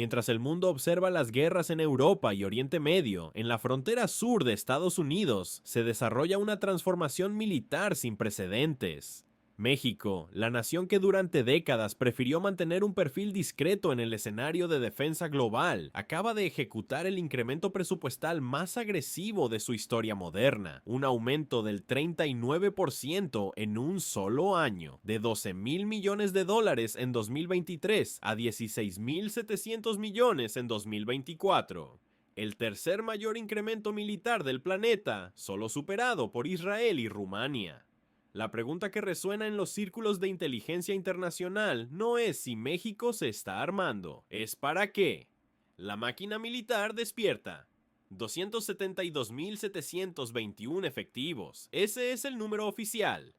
Mientras el mundo observa las guerras en Europa y Oriente Medio, en la frontera sur de Estados Unidos se desarrolla una transformación militar sin precedentes. México, la nación que durante décadas prefirió mantener un perfil discreto en el escenario de defensa global, acaba de ejecutar el incremento presupuestal más agresivo de su historia moderna, un aumento del 39% en un solo año, de 12,000 millones de dólares en 2023 a 16,700 millones en 2024. El tercer mayor incremento militar del planeta, solo superado por Israel y Rumania. La pregunta que resuena en los círculos de inteligencia internacional no es si México se está armando, es para qué. La máquina militar despierta. 272,721 efectivos, ese es el número oficial.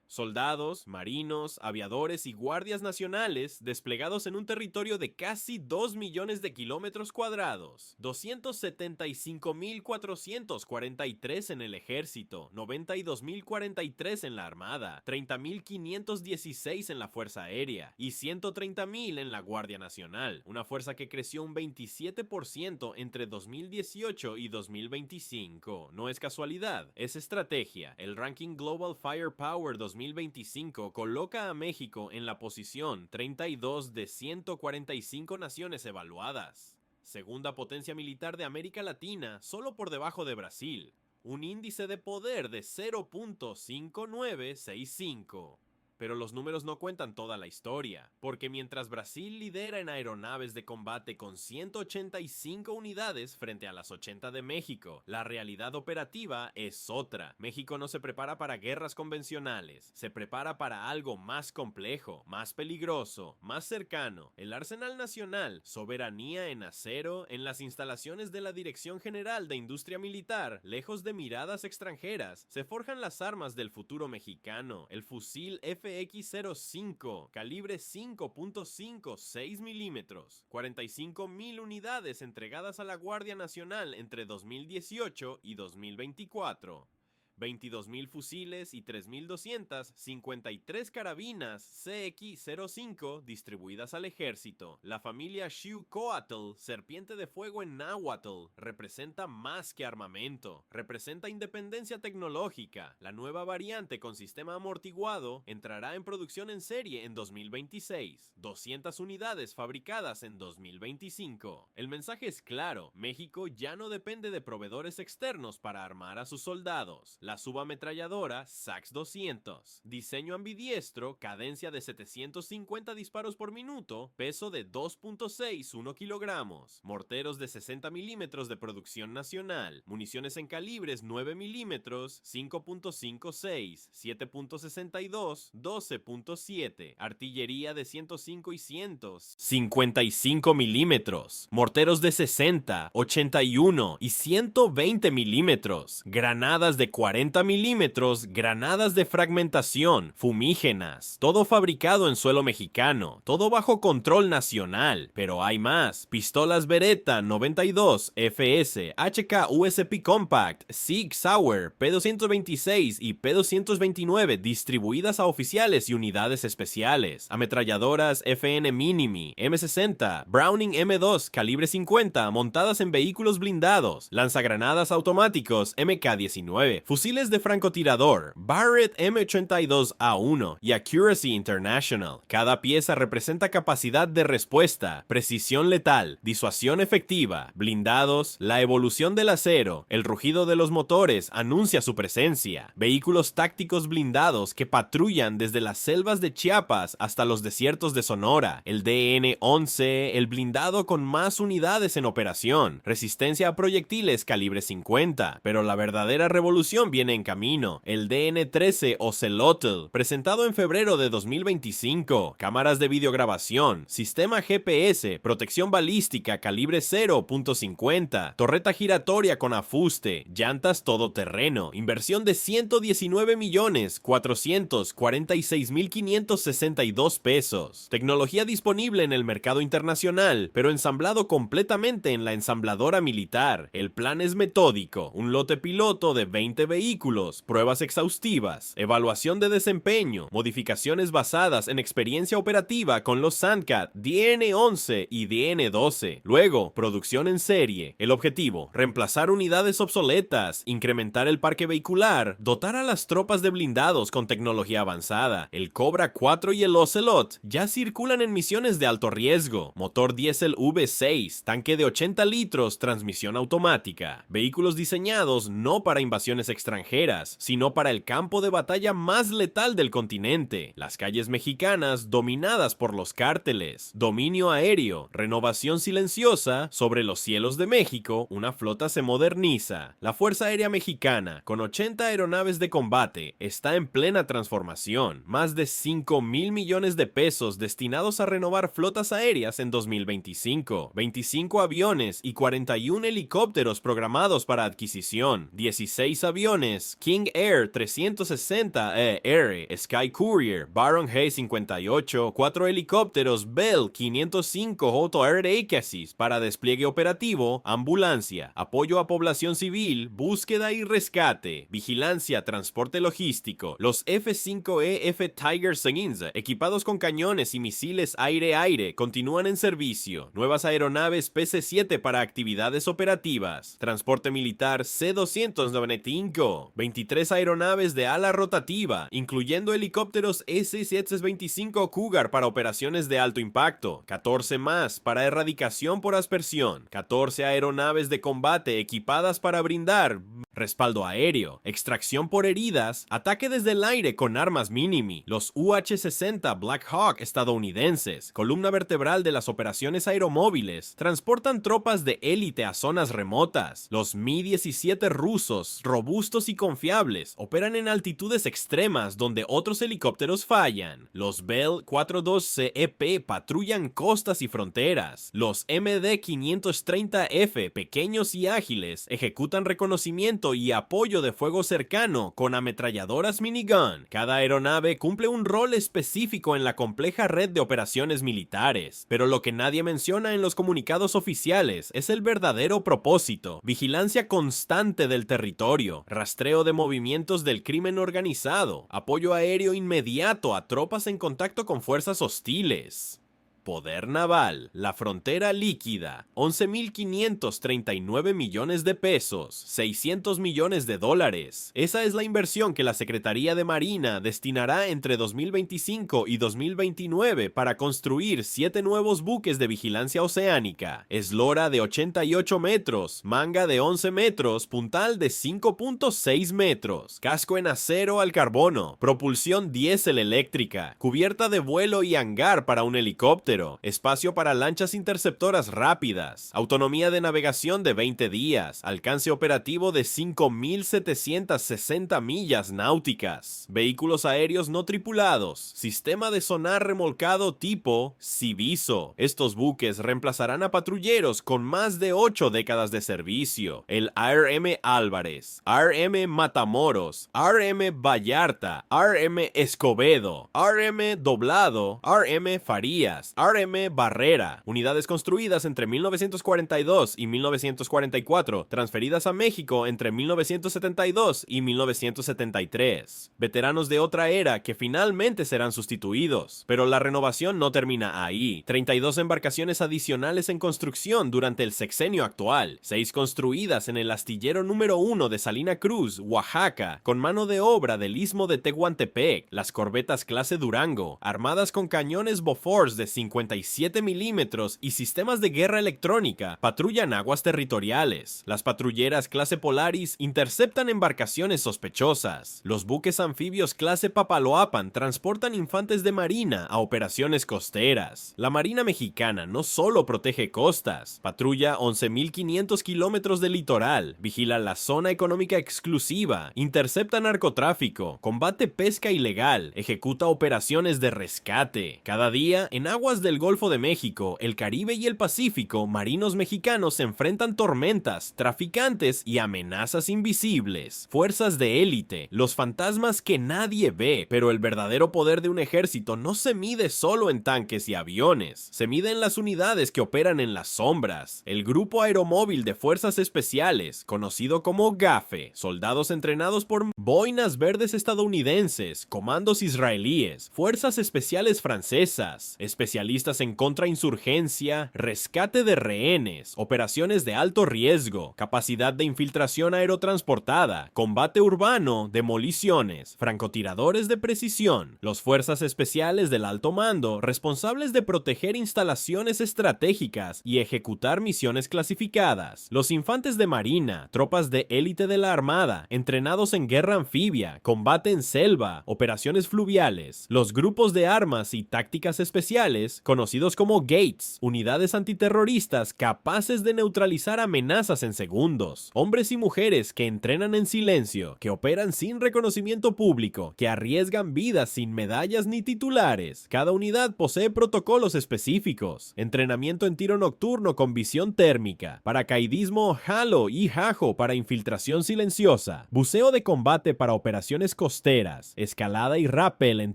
Soldados, marinos, aviadores y guardias nacionales desplegados en un territorio de casi 2 millones de kilómetros cuadrados. 275,443 en el ejército, 92,043 en la armada, 30,516 en la fuerza aérea y 130,000 en la Guardia Nacional, una fuerza que creció un 27% entre 2018 y 2025. No es casualidad, es estrategia. El ranking Global Firepower 2025 coloca a México en la posición 32 de 145 naciones evaluadas. Segunda potencia militar de América Latina, solo por debajo de Brasil. Un índice de poder de 0.5965. Pero los números no cuentan toda la historia, porque mientras Brasil lidera en aeronaves de combate con 185 unidades frente a las 80 de México, la realidad operativa es otra. México no se prepara para guerras convencionales, se prepara para algo más complejo, más peligroso, más cercano. El arsenal nacional, soberanía en acero, en las instalaciones de la Dirección General de Industria Militar, lejos de miradas extranjeras, se forjan las armas del futuro mexicano, el fusil FX-05, calibre 5.56 milímetros, 45,000 unidades entregadas a la Guardia Nacional entre 2018 y 2024. 22,000 fusiles y 3,253 carabinas CX-05 distribuidas al ejército. La familia Xiuhcoatl, serpiente de fuego en náhuatl, representa más que armamento, representa independencia tecnológica. La nueva variante con sistema amortiguado entrará en producción en serie en 2026, 200 unidades fabricadas en 2025. El mensaje es claro, México ya no depende de proveedores externos para armar a sus soldados. La subametralladora SAX-200, diseño ambidiestro, cadencia de 750 disparos por minuto, peso de 2.61 kilogramos, morteros de 60 milímetros de producción nacional, municiones en calibres 9 milímetros, 5.56, 7.62, 12.7, artillería de 105 y 155 milímetros, morteros de 60, 81 y 120 milímetros, granadas de 40 milímetros, granadas de fragmentación, fumígenas, todo fabricado en suelo mexicano, todo bajo control nacional, pero hay más, pistolas Beretta 92, FS, HK USP Compact, SIG Sauer, P226 y P229 distribuidas a oficiales y unidades especiales, ametralladoras FN Minimi, M60, Browning M2 calibre 50 montadas en vehículos blindados, lanzagranadas automáticos MK-19, fusiles de francotirador, Barrett M82A1 y Accuracy International. Cada pieza representa capacidad de respuesta, precisión letal, disuasión efectiva, blindados, la evolución del acero, el rugido de los motores anuncia su presencia, vehículos tácticos blindados que patrullan desde las selvas de Chiapas hasta los desiertos de Sonora, el DN-11, el blindado con más unidades en operación, resistencia a proyectiles calibre 50, pero la verdadera revolución viene en camino, el DN-13 Ocelotl, presentado en febrero de 2025, cámaras de videograbación, sistema GPS, protección balística calibre 0.50, torreta giratoria con afuste, llantas todoterreno, inversión de 119,446,562 pesos, tecnología disponible en el mercado internacional, pero ensamblado completamente en la ensambladora militar. El plan es metódico, un lote piloto de 20 vehículos vehículos, pruebas exhaustivas, evaluación de desempeño, modificaciones basadas en experiencia operativa con los Sandcat DN11 y DN12. Luego, producción en serie. El objetivo, reemplazar unidades obsoletas, incrementar el parque vehicular, dotar a las tropas de blindados con tecnología avanzada. El Cobra 4 y el Ocelot ya circulan en misiones de alto riesgo. Motor diésel V6, tanque de 80 litros, transmisión automática. Vehículos diseñados no para invasiones extranjeras, sino para el campo de batalla más letal del continente. Las calles mexicanas dominadas por los cárteles. Dominio aéreo, renovación silenciosa. Sobre los cielos de México, una flota se moderniza. La Fuerza Aérea Mexicana, con 80 aeronaves de combate, está en plena transformación. Más de 5,000 millones de pesos destinados a renovar flotas aéreas en 2025. 25 aviones y 41 helicópteros programados para adquisición. 16 aviones King Air 360R, Sky Courier, Baron G58, 4 helicópteros Bell 505 Hot Air Acasis para despliegue operativo, ambulancia, apoyo a población civil, búsqueda y rescate, vigilancia, transporte logístico. Los F-5E F Tiger Seguinza, equipados con cañones y misiles aire-aire, continúan en servicio. Nuevas aeronaves PC-7 para actividades operativas. Transporte militar C-295. 23 aeronaves de ala rotativa, incluyendo helicópteros S-725 Cougar para operaciones de alto impacto. 14 más para erradicación por aspersión. 14 aeronaves de combate equipadas para brindar respaldo aéreo, extracción por heridas, ataque desde el aire con armas Minimi, los UH-60 Black Hawk estadounidenses, columna vertebral de las operaciones aeromóviles, transportan tropas de élite a zonas remotas. Los Mi-17 rusos, robustos y confiables, operan en altitudes extremas donde otros helicópteros fallan. Los Bell 42CEP patrullan costas y fronteras. Los MD-530F, pequeños y ágiles, ejecutan reconocimiento y apoyo de fuego cercano con ametralladoras minigun. Cada aeronave cumple un rol específico en la compleja red de operaciones militares, pero lo que nadie menciona en los comunicados oficiales es el verdadero propósito: vigilancia constante del territorio, rastreo de movimientos del crimen organizado, apoyo aéreo inmediato a tropas en contacto con fuerzas hostiles. Poder naval, la frontera líquida, 11,539 millones de pesos, 600 millones de dólares. Esa es la inversión que la Secretaría de Marina destinará entre 2025 y 2029 para construir 7 nuevos buques de vigilancia oceánica. Eslora de 88 metros, manga de 11 metros, puntal de 5,6 metros, casco en acero al carbono, propulsión diésel eléctrica, cubierta de vuelo y hangar para un helicóptero, espacio para lanchas interceptoras rápidas, autonomía de navegación de 20 días, alcance operativo de 5,760 millas náuticas, vehículos aéreos no tripulados, sistema de sonar remolcado tipo Civiso. Estos buques reemplazarán a patrulleros con más de 8 décadas de servicio. El ARM Álvarez, ARM Matamoros, ARM Vallarta, ARM Escobedo, ARM Doblado, ARM Farías, ARM Barrera, unidades construidas entre 1942 y 1944, transferidas a México entre 1972 y 1973. Veteranos de otra era que finalmente serán sustituidos. Pero la renovación no termina ahí. 32 embarcaciones adicionales en construcción durante el sexenio actual, 6 construidas en el astillero número 1 de Salina Cruz, Oaxaca, con mano de obra del istmo de Tehuantepec, las corbetas clase Durango, armadas con cañones Bofors de 57 milímetros y sistemas de guerra electrónica, patrullan aguas territoriales. Las patrulleras clase Polaris interceptan embarcaciones sospechosas. Los buques anfibios clase Papaloapan transportan infantes de marina a operaciones costeras. La Marina Mexicana no solo protege costas, patrulla 11,500 kilómetros de litoral, vigila la zona económica exclusiva, intercepta narcotráfico, combate pesca ilegal, ejecuta operaciones de rescate. Cada día, en aguas del Golfo de México, el Caribe y el Pacífico, marinos mexicanos enfrentan tormentas, traficantes y amenazas invisibles. Fuerzas de élite, los fantasmas que nadie ve, pero el verdadero poder de un ejército no se mide solo en tanques y aviones, se mide en las unidades que operan en las sombras. El Grupo Aeromóvil de Fuerzas Especiales, conocido como GAFE, soldados entrenados por boinas verdes estadounidenses, comandos israelíes, fuerzas especiales francesas, especialistas en contrainsurgencia, rescate de rehenes, operaciones de alto riesgo, capacidad de infiltración aerotransportada, combate urbano, demoliciones, francotiradores de precisión, los fuerzas especiales del alto mando, responsables de proteger instalaciones estratégicas y ejecutar misiones clasificadas, los infantes de marina, tropas de élite de la armada, entrenados en guerra anfibia, combate en selva, operaciones fluviales, los grupos de armas y tácticas especiales, conocidos como Gates, unidades antiterroristas capaces de neutralizar amenazas en segundos, hombres y mujeres que entrenan en silencio, que operan sin reconocimiento público, que arriesgan vidas sin medallas ni titulares. Cada unidad posee protocolos específicos, entrenamiento en tiro nocturno con visión térmica, paracaidismo halo y jajo para infiltración silenciosa, buceo de combate para operaciones costeras, escalada y rappel en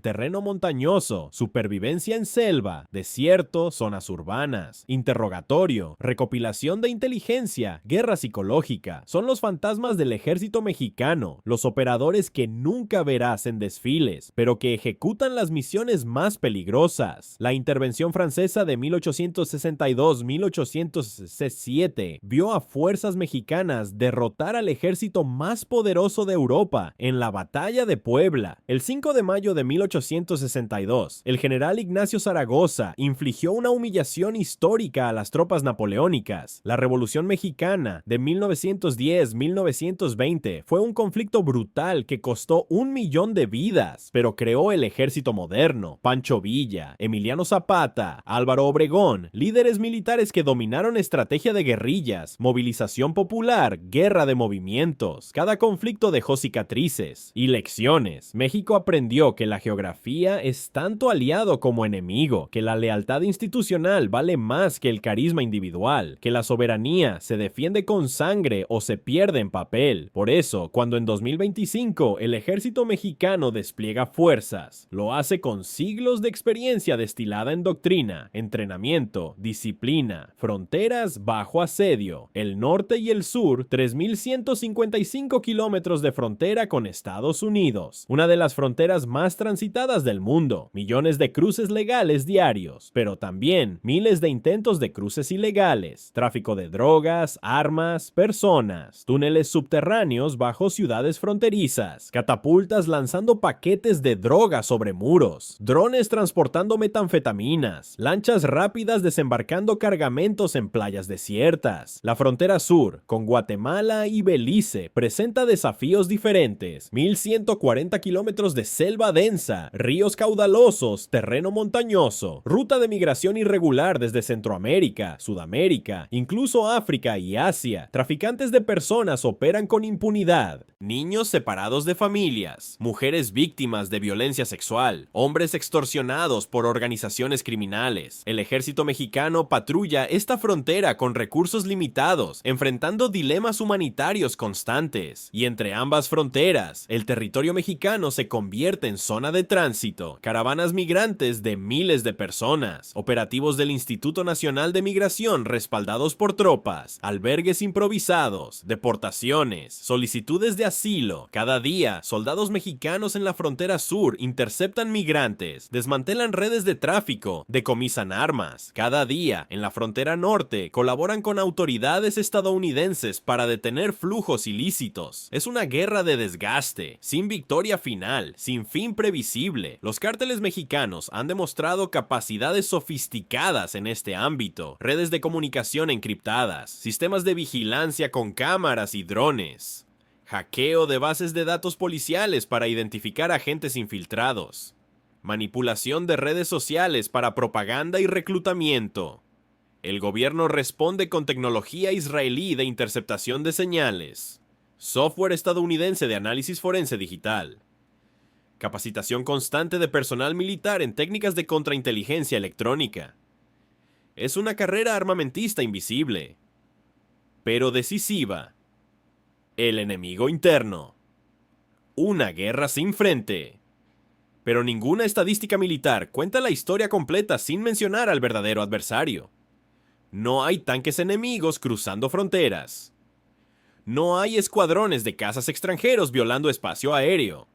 terreno montañoso, supervivencia en selva, desierto, zonas urbanas, interrogatorio, recopilación de inteligencia, guerra psicológica. Son los fantasmas del ejército mexicano, los operadores que nunca verás en desfiles, pero que ejecutan las misiones más peligrosas. La intervención francesa de 1862-1867 vio a fuerzas mexicanas derrotar al ejército más poderoso de Europa en la Batalla de Puebla. El 5 de mayo de 1862, el general Ignacio Zaragoza infligió una humillación histórica a las tropas napoleónicas. La Revolución Mexicana de 1910-1920 fue un conflicto brutal que costó 1.000.000 de vidas, pero creó el ejército moderno. Pancho Villa, Emiliano Zapata, Álvaro Obregón, líderes militares que dominaron estrategia de guerrillas, movilización popular, guerra de movimientos. Cada conflicto dejó cicatrices y lecciones. México aprendió que la geografía es tanto aliado como enemigo, que la lealtad institucional vale más que el carisma individual, que la soberanía se defiende con sangre o se pierde en papel. Por eso, cuando en 2025 el ejército mexicano despliega fuerzas, lo hace con siglos de experiencia destilada en doctrina, entrenamiento, disciplina, fronteras bajo asedio, el norte y el sur, 3.155 kilómetros de frontera con Estados Unidos, una de las fronteras más transitadas del mundo, millones de cruces legales diarios, pero también miles de intentos de cruces ilegales, tráfico de drogas, armas, personas, túneles subterráneos bajo ciudades fronterizas, catapultas lanzando paquetes de droga sobre muros, drones transportando metanfetaminas, lanchas rápidas desembarcando cargamentos en playas desiertas. La frontera sur, con Guatemala y Belice, presenta desafíos diferentes. 1.140 kilómetros de selva densa, ríos caudalosos, terreno montañoso, ruta de migración irregular desde Centroamérica, Sudamérica, incluso África y Asia. Traficantes de personas operan con impunidad. Niños separados de familias, mujeres víctimas de violencia sexual, hombres extorsionados por organizaciones criminales. El ejército mexicano patrulla esta frontera con recursos limitados, enfrentando dilemas humanitarios constantes. Y entre ambas fronteras, el territorio mexicano se convierte en zona de tránsito, caravanas migrantes de miles de personas, operativos del Instituto Nacional de Migración respaldados por tropas, albergues improvisados, deportaciones, solicitudes de asilo. Cada día, soldados mexicanos en la frontera sur interceptan migrantes, desmantelan redes de tráfico, decomisan armas. Cada día, en la frontera norte, colaboran con autoridades estadounidenses para detener flujos ilícitos. Es una guerra de desgaste, sin victoria final, sin fin previsible. Los cárteles mexicanos han demostrado capacidades sofisticadas en este ámbito, redes de comunicación encriptadas, sistemas de vigilancia con cámaras y drones, hackeo de bases de datos policiales para identificar agentes infiltrados, manipulación de redes sociales para propaganda y reclutamiento. El gobierno responde con tecnología israelí de interceptación de señales, software estadounidense de análisis forense digital, capacitación constante de personal militar en técnicas de contrainteligencia electrónica, Es una carrera armamentista invisible, pero decisiva. El enemigo interno. Una guerra sin frente. Pero ninguna estadística militar cuenta la historia completa sin mencionar al verdadero adversario. No hay tanques enemigos cruzando fronteras. No hay escuadrones de cazas extranjeros violando espacio aéreo.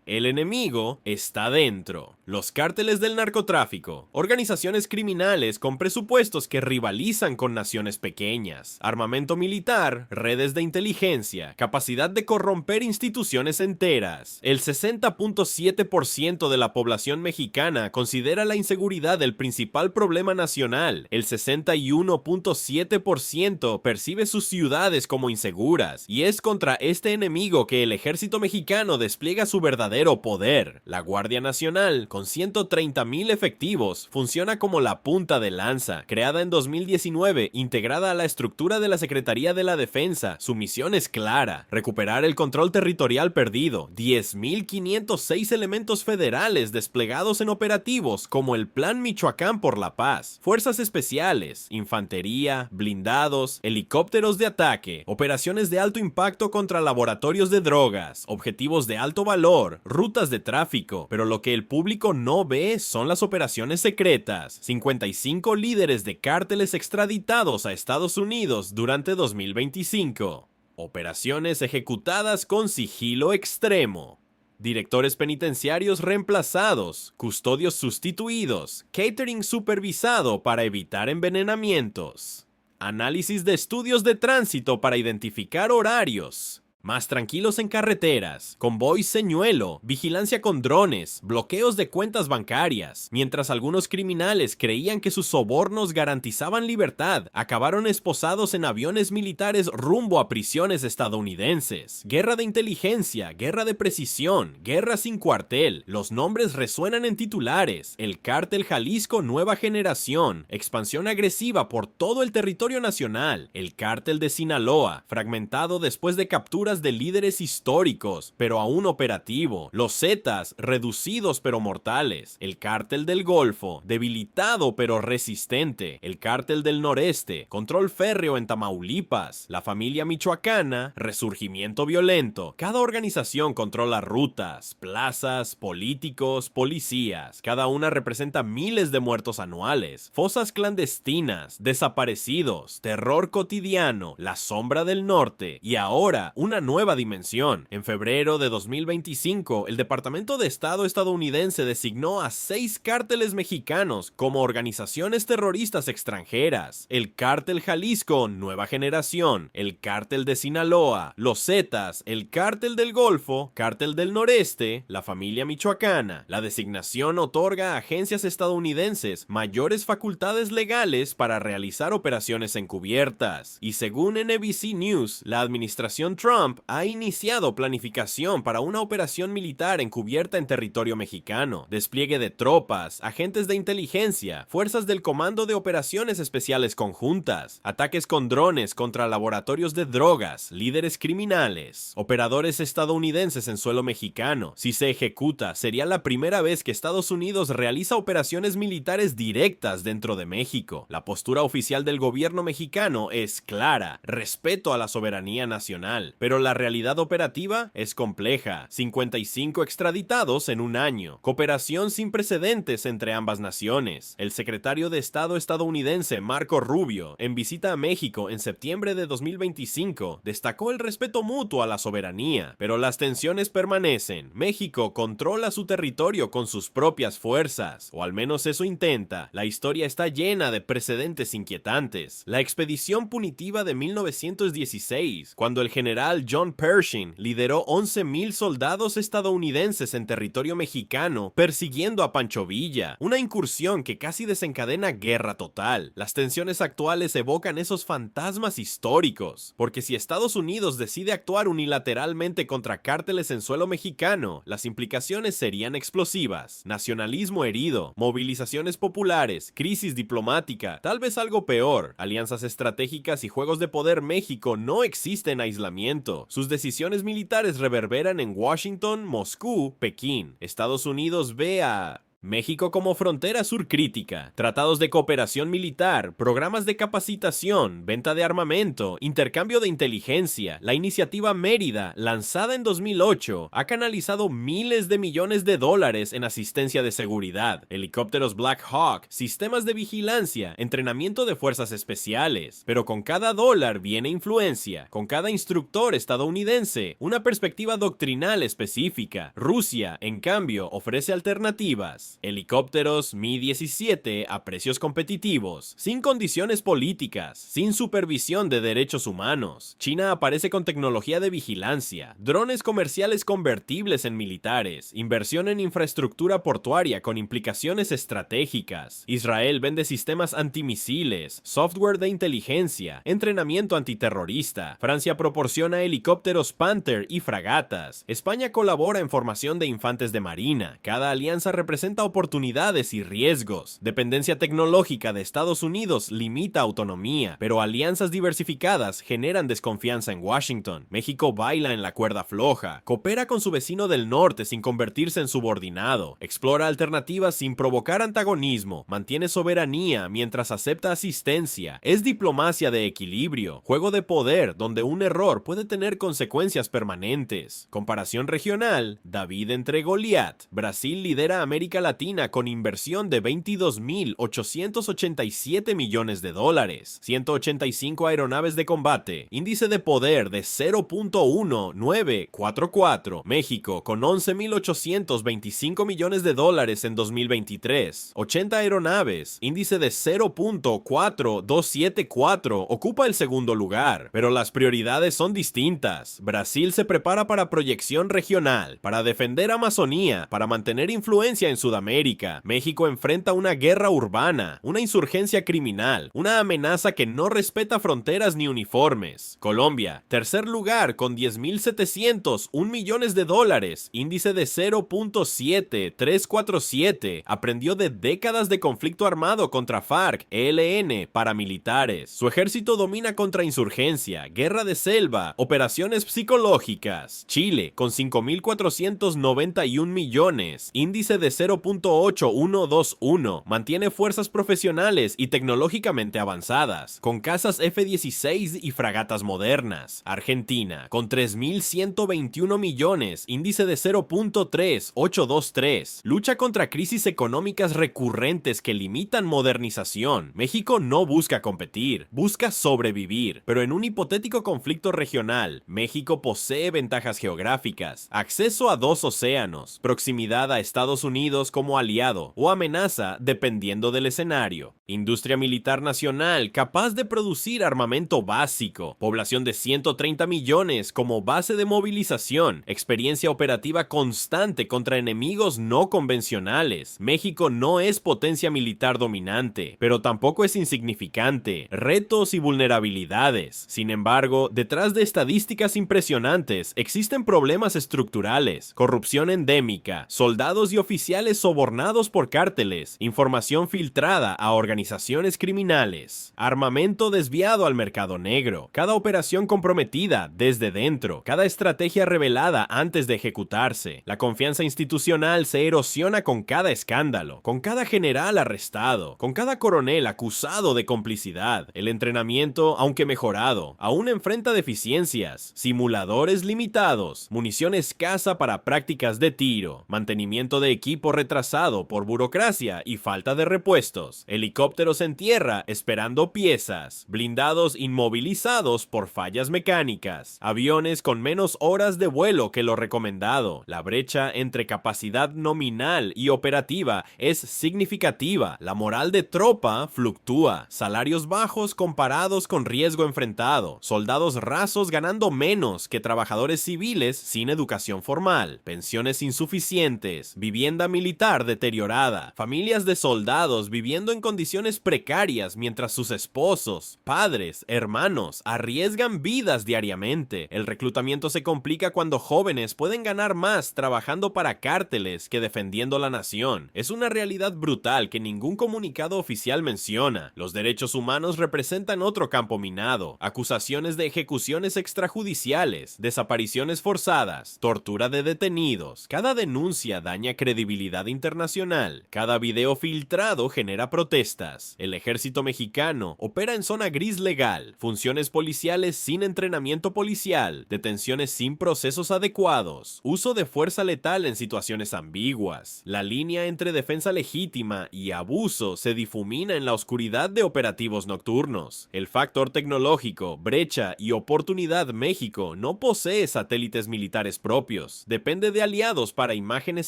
El enemigo está dentro. Los cárteles del narcotráfico, organizaciones criminales con presupuestos que rivalizan con naciones pequeñas, armamento militar, redes de inteligencia, capacidad de corromper instituciones enteras. El 60.7% de la población mexicana considera la inseguridad el principal problema nacional. El 61.7% percibe sus ciudades como inseguras, y es contra este enemigo que el ejército mexicano despliega su verdadero poder. La Guardia Nacional, con 130,000 efectivos, funciona como la punta de lanza. Creada en 2019, integrada a la estructura de la Secretaría de la Defensa, su misión es clara: recuperar el control territorial perdido. 10,506 elementos federales desplegados en operativos como el Plan Michoacán por la Paz, fuerzas especiales, infantería, blindados, helicópteros de ataque, operaciones de alto impacto contra laboratorios de drogas, objetivos de alto valor, rutas de tráfico, pero lo que el público no ve son las operaciones secretas. 55 líderes de cárteles extraditados a Estados Unidos durante 2025. Operaciones ejecutadas con sigilo extremo. Directores penitenciarios reemplazados, custodios sustituidos, catering supervisado para evitar envenenamientos. Análisis de estudios de tránsito para identificar horarios. Más tranquilos en carreteras, convoys señuelo, vigilancia con drones, bloqueos de cuentas bancarias. Mientras algunos criminales creían que sus sobornos garantizaban libertad, acabaron esposados en aviones militares rumbo a prisiones estadounidenses. Guerra de inteligencia, guerra de precisión, guerra sin cuartel. Los nombres resuenan en titulares. El Cártel Jalisco Nueva Generación, expansión agresiva por todo el territorio nacional. El Cártel de Sinaloa, fragmentado después de capturas de líderes históricos, pero aún operativo. Los Zetas, reducidos pero mortales. El Cártel del Golfo, debilitado pero resistente. El Cártel del Noreste, control férreo en Tamaulipas. La familia michoacana, resurgimiento violento. Cada organización controla rutas, plazas, políticos, policías. Cada una representa miles de muertos anuales. Fosas clandestinas, desaparecidos, terror cotidiano, la sombra del norte y ahora una nueva dimensión. En febrero de 2025, el Departamento de Estado estadounidense designó a 6 cárteles mexicanos como organizaciones terroristas extranjeras: el Cártel Jalisco Nueva Generación, el Cártel de Sinaloa, los Zetas, el Cártel del Golfo, Cártel del Noreste, la familia michoacana. La designación otorga a agencias estadounidenses mayores facultades legales para realizar operaciones encubiertas. Y según NBC News, la administración Trump ha iniciado planificación para una operación militar encubierta en territorio mexicano, despliegue de tropas, agentes de inteligencia, fuerzas del Comando de Operaciones Especiales Conjuntas, ataques con drones contra laboratorios de drogas, líderes criminales, operadores estadounidenses en suelo mexicano. Si se ejecuta, sería la primera vez que Estados Unidos realiza operaciones militares directas dentro de México. La postura oficial del gobierno mexicano es clara: respeto a la soberanía nacional, pero la realidad operativa es compleja. 55 extraditados en un año. Cooperación sin precedentes entre ambas naciones. El secretario de Estado estadounidense Marco Rubio, en visita a México en septiembre de 2025, destacó el respeto mutuo a la soberanía, pero las tensiones permanecen. México controla su territorio con sus propias fuerzas, o al menos eso intenta. La historia está llena de precedentes inquietantes. La expedición punitiva de 1916, cuando el general John Pershing lideró 11,000 soldados estadounidenses en territorio mexicano persiguiendo a Pancho Villa, una incursión que casi desencadena guerra total. Las tensiones actuales evocan esos fantasmas históricos, porque si Estados Unidos decide actuar unilateralmente contra cárteles en suelo mexicano, las implicaciones serían explosivas: nacionalismo herido, movilizaciones populares, crisis diplomática, tal vez algo peor, alianzas estratégicas y juegos de poder. México no existe en aislamiento. Sus decisiones militares reverberan en Washington, Moscú, Pekín. Estados Unidos ve a México como frontera sur crítica, tratados de cooperación militar, programas de capacitación, venta de armamento, intercambio de inteligencia. La iniciativa Mérida, lanzada en 2008, ha canalizado miles de millones de dólares en asistencia de seguridad, helicópteros Black Hawk, sistemas de vigilancia, entrenamiento de fuerzas especiales. Pero con cada dólar viene influencia, con cada instructor estadounidense, una perspectiva doctrinal específica. Rusia, en cambio, ofrece alternativas. Helicópteros Mi-17 a precios competitivos, sin condiciones políticas, sin supervisión de derechos humanos. China aparece con tecnología de vigilancia, drones comerciales convertibles en militares, inversión en infraestructura portuaria con implicaciones estratégicas. Israel vende sistemas antimisiles, software de inteligencia, entrenamiento antiterrorista. Francia proporciona helicópteros Panther y fragatas. España colabora en formación de infantes de marina. Cada alianza representa oportunidades y riesgos. Dependencia tecnológica de Estados Unidos limita autonomía, pero alianzas diversificadas generan desconfianza en Washington. México baila en la cuerda floja, coopera con su vecino del norte sin convertirse en subordinado, explora alternativas sin provocar antagonismo, mantiene soberanía mientras acepta asistencia. Es diplomacia de equilibrio, juego de poder donde un error puede tener consecuencias permanentes. Comparación regional, David entre Goliat. Brasil lidera América Latina con inversión de 22.887 millones de dólares, 185 aeronaves de combate, índice de poder de 0.1944. México con 11.825 millones de dólares en 2023, 80 aeronaves, índice de 0.4274, ocupa el segundo lugar, pero las prioridades son distintas. Brasil se prepara para proyección regional, para defender Amazonía, para mantener influencia en Sudamérica. México enfrenta una guerra urbana, una insurgencia criminal, una amenaza que no respeta fronteras ni uniformes. Colombia, tercer lugar con 10.701 millones de dólares, índice de 0.7347, aprendió de décadas de conflicto armado contra FARC, ELN, paramilitares. Su ejército domina contra insurgencia, guerra de selva, operaciones psicológicas. Chile, con 5.491 millones, índice de 0.8121, mantiene fuerzas profesionales y tecnológicamente avanzadas, con cazas F-16 y fragatas modernas. Argentina, con 3.121 millones, índice de 0.3823, lucha contra crisis económicas recurrentes que limitan modernización. México no busca competir, busca sobrevivir, pero en un hipotético conflicto regional, México posee ventajas geográficas, acceso a 2 océanos, proximidad a Estados Unidos como aliado o amenaza dependiendo del escenario. Industria militar nacional capaz de producir armamento básico, población de 130 millones como base de movilización, experiencia operativa constante contra enemigos no convencionales. México no es potencia militar dominante, pero tampoco es insignificante. Retos y vulnerabilidades. Sin embargo, detrás de estadísticas impresionantes existen problemas estructurales, corrupción endémica, soldados y oficiales sobornados por cárteles, información filtrada a organizaciones criminales, armamento desviado al mercado negro, cada operación comprometida desde dentro, cada estrategia revelada antes de ejecutarse. La confianza institucional se erosiona con cada escándalo, con cada general arrestado, con cada coronel acusado de complicidad. El entrenamiento, aunque mejorado, aún enfrenta deficiencias, simuladores limitados, munición escasa para prácticas de tiro, mantenimiento de equipo retrasado por burocracia y falta de repuestos, helicópteros en tierra esperando piezas, blindados inmovilizados por fallas mecánicas, aviones con menos horas de vuelo que lo recomendado. La brecha entre capacidad nominal y operativa es significativa. La moral de tropa fluctúa, salarios bajos comparados con riesgo enfrentado, soldados rasos ganando menos que trabajadores civiles sin educación formal, pensiones insuficientes, vivienda militar deteriorada, familias de soldados viviendo en condiciones precarias mientras sus esposos, padres, hermanos arriesgan vidas diariamente. El reclutamiento se complica cuando jóvenes pueden ganar más trabajando para cárteles que defendiendo la nación. Es una realidad brutal que ningún comunicado oficial menciona. Los derechos humanos representan otro campo minado, acusaciones de ejecuciones extrajudiciales, desapariciones forzadas, tortura de detenidos. Cada denuncia daña credibilidad internacional. Cada video filtrado genera protestas. El ejército mexicano opera en zona gris legal, funciones policiales sin entrenamiento policial, detenciones sin procesos adecuados, uso de fuerza letal en situaciones ambiguas. La línea entre defensa legítima y abuso se difumina en la oscuridad de operativos nocturnos. El factor tecnológico, brecha y oportunidad. México no posee satélites militares propios, depende de aliados para imágenes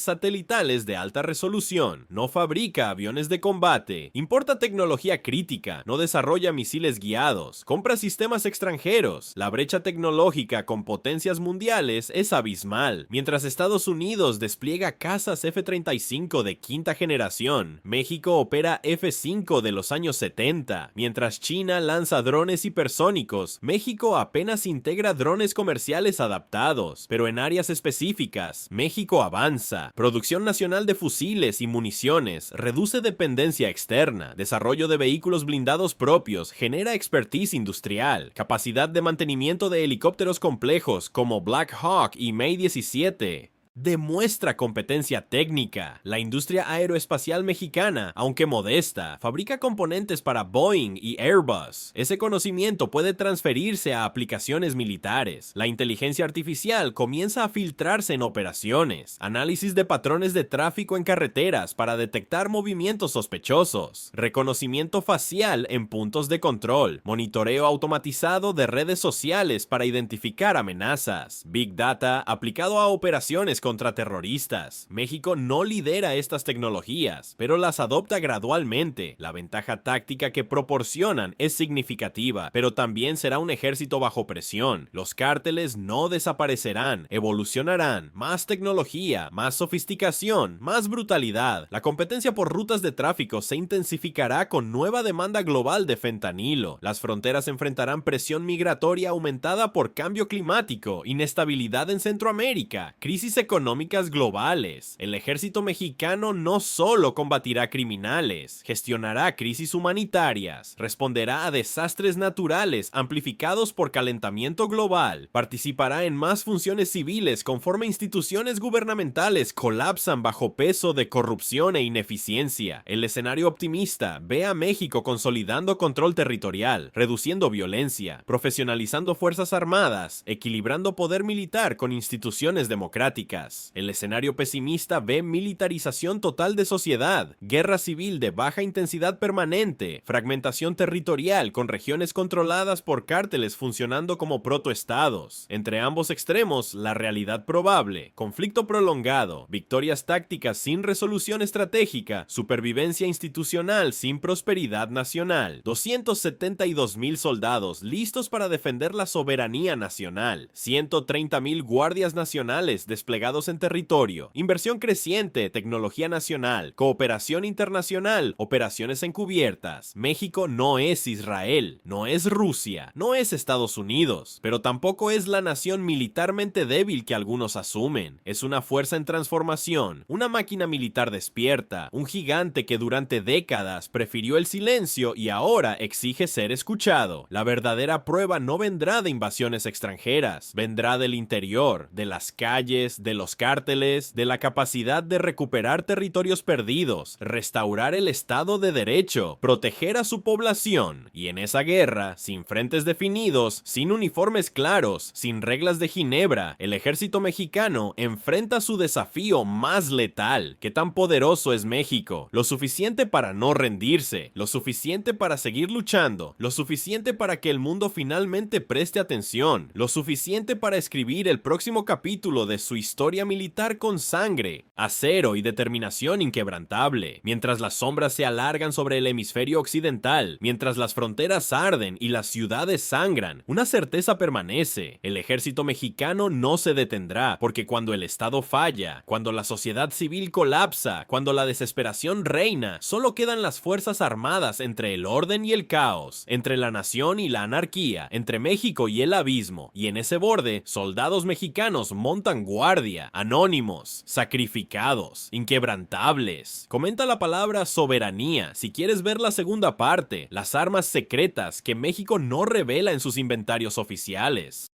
satelitales de alta resolución, no fabrica aviones de combate, importa tecnología crítica, no desarrolla misiles guiados, compra sistemas extranjeros. La brecha tecnológica con potencias mundiales es abismal. Mientras Estados Unidos despliega cazas F-35 de quinta generación, México opera F-5 de los años 70. Mientras China lanza drones hipersónicos, México apenas integra drones comerciales adaptados, pero en áreas específicas. México avanza. Producción nacional de fusiles y municiones, reduce dependencia externa, desarrollo de vehículos blindados propios, genera expertise industrial, capacidad de mantenimiento de helicópteros complejos como Black Hawk y May-17. Demuestra competencia técnica. La industria aeroespacial mexicana, aunque modesta, fabrica componentes para Boeing y Airbus. Ese conocimiento puede transferirse a aplicaciones militares. La inteligencia artificial comienza a filtrarse en operaciones. Análisis de patrones de tráfico en carreteras para detectar movimientos sospechosos. Reconocimiento facial en puntos de control. Monitoreo automatizado de redes sociales para identificar amenazas. Big Data aplicado a operaciones contra terroristas. México no lidera estas tecnologías, pero las adopta gradualmente. La ventaja táctica que proporcionan es significativa, pero también será un ejército bajo presión. Los cárteles no desaparecerán, evolucionarán. Más tecnología, más sofisticación, más brutalidad. La competencia por rutas de tráfico se intensificará con nueva demanda global de fentanilo. Las fronteras enfrentarán presión migratoria aumentada por cambio climático, inestabilidad en Centroamérica, crisis económicas globales. El ejército mexicano no solo combatirá criminales, gestionará crisis humanitarias, responderá a desastres naturales amplificados por calentamiento global, participará en más funciones civiles conforme instituciones gubernamentales colapsan bajo peso de corrupción e ineficiencia. El escenario optimista ve a México consolidando control territorial, reduciendo violencia, profesionalizando fuerzas armadas, equilibrando poder militar con instituciones democráticas. El escenario pesimista ve militarización total de sociedad, guerra civil de baja intensidad permanente, fragmentación territorial con regiones controladas por cárteles funcionando como protoestados. Entre ambos extremos, la realidad probable, conflicto prolongado, victorias tácticas sin resolución estratégica, supervivencia institucional sin prosperidad nacional, 272,000 soldados listos para defender la soberanía nacional, 130,000 guardias nacionales desplegados en territorio, inversión creciente, tecnología nacional, cooperación internacional, operaciones encubiertas. México no es Israel, no es Rusia, no es Estados Unidos, pero tampoco es la nación militarmente débil que algunos asumen. Es una fuerza en transformación, una máquina militar despierta, un gigante que durante décadas prefirió el silencio y ahora exige ser escuchado. La verdadera prueba no vendrá de invasiones extranjeras, vendrá del interior, de las calles, de los cárteles, de la capacidad de recuperar territorios perdidos, restaurar el Estado de Derecho, proteger a su población. Y en esa guerra, sin frentes definidos, sin uniformes claros, sin reglas de Ginebra, el ejército mexicano enfrenta su desafío más letal. ¿Qué tan poderoso es México? Lo suficiente para no rendirse, lo suficiente para seguir luchando, lo suficiente para que el mundo finalmente preste atención, lo suficiente para escribir el próximo capítulo de su historia militar con sangre, acero y determinación inquebrantable. Mientras las sombras se alargan sobre el hemisferio occidental, mientras las fronteras arden y las ciudades sangran, una certeza permanece: el ejército mexicano no se detendrá, porque cuando el Estado falla, cuando la sociedad civil colapsa, cuando la desesperación reina, solo quedan las fuerzas armadas entre el orden y el caos, entre la nación y la anarquía, entre México y el abismo, y en ese borde, soldados mexicanos montan guardia, anónimos, sacrificados, inquebrantables. Comenta la palabra soberanía si quieres ver la segunda parte, las armas secretas que México no revela en sus inventarios oficiales.